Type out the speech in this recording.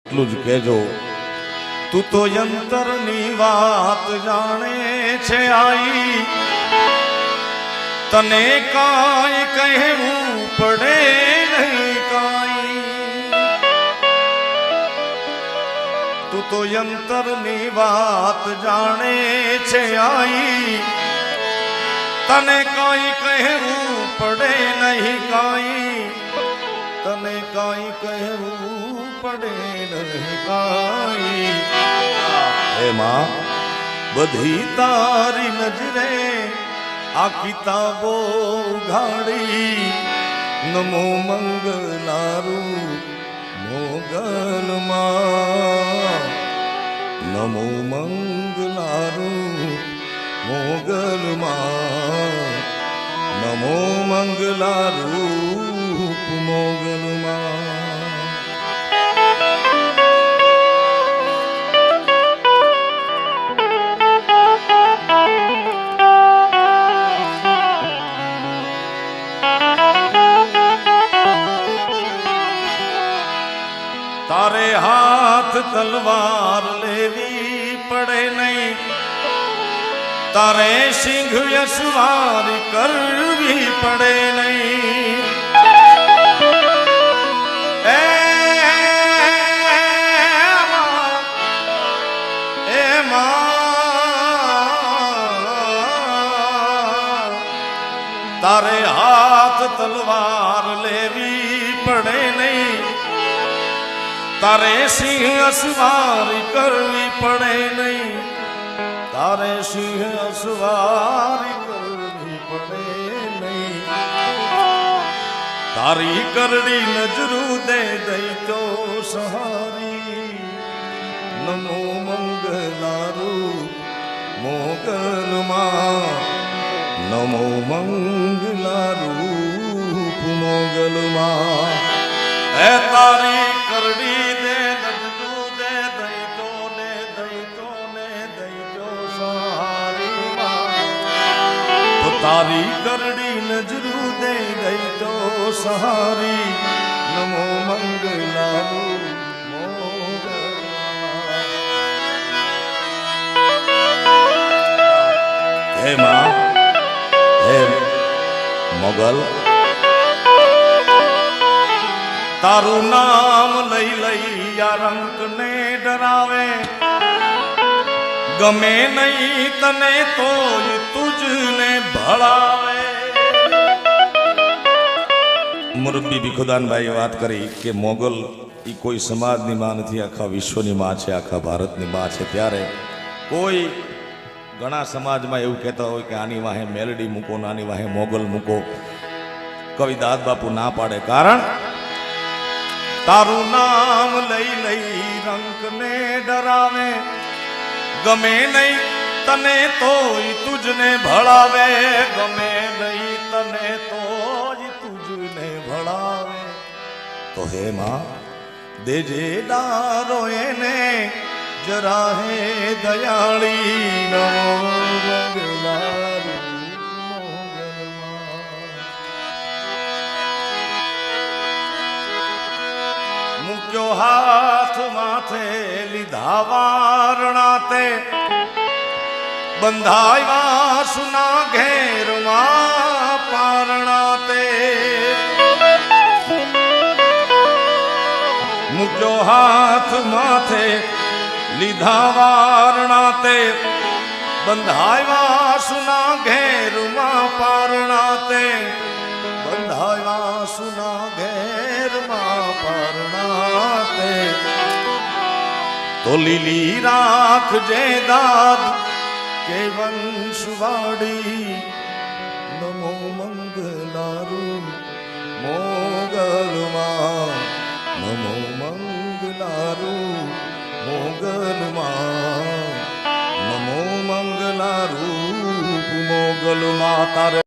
એટલું જ કહેજો, તું તો યંતરની વાત જાણે છે આઈ, તને કાંઈ કહેવું પડે નહીં કાંઈ. તું તો યંતરની વાત જાણે છે આઈ, તને કાંઈ કહેવું પડે નહીં કાંઈ, તને કાંઈ કહેવું પડે નહીં કાંઈ. હે માં, બધી તારી નજરે આ કિતાબો ઉઘાડી, નમો મંગલારું મોગલમાં, નમો મંગલારું મોગલમાં, નમો મંગલારૂપ મોગલમાં. તારે હાથ તલવાર લેવી પડે નહીં, તારે સિંહ યશવારી કરવી પડે નહીં. તારે હાથ તલવાર લેવી પડે નહીં, તારે સિંહ અસવારી કરવી પડે નહીં, તારે સિંહ અસવારી કરવી પડે નહીં. તારી કરડી નજરું દે દઈ તો સહારી, નમો મંગલારૂપ મોગલમાં, નમો મંગલારૂપ મોગલમાં. હે તારી કરડી દે નજરું દે દઈ તો ને દઈ તો ને દઈ તો સહારી માં. તો તારી કરડી નજરું દે દઈ તો સહારી, નમો મંગલારૂપ મોગલમાં. હે માં, હે મોગલ, તારું નામ લઈ લઈ આ રંક ને ડરાવે, ગમે નહીં તને તોય તુજને ભળાવે. મુરબ્બી ભીખુદાનભાઈએ વાત કરી કે મોગલ એ કોઈ સમાજની માં નથી, આખા વિશ્વની માં છે, આખા ભારતની માં છે. ત્યારે કોઈ ઘણા સમાજમાં એવું કહેતા હોય કે આની વાહે મેલડી મૂકો, આની વાહે મોગલ મૂકો. કવિ દાદ બાપુ ના પાડે, કારણ તારું નામ લઈ લઈ રંક ને ડરાવે, ગમે નહીં તને તોય તુજને ભળાવે, ગમે નહીં તને તોય તુજને ભળાવે. તો હે માં, દેજે ડારો એને જરા હે દયાળી, નમો મંગલારૂપ મોગલમાં. મૂક્યો હાથ માથે લીધા વારણા તે, બંધાવ્યા સુના ઘેરમાં પારણા તે. મૂક્યો હાથ માથે લીધા વારણા તે, બંધાવ્યા સુના ઘેરમાં પારણા તે, બંધાવ્યા સુના ઘેરમાં પારણા તે. તો લીલી રાખજે દાદ કે વંશવાડી, નમો મંગલારૂપ મોગલમાં, નમો મંગલારૂપ મોગલમાં, નમો મંગલારૂપ મોગલમાં. તારે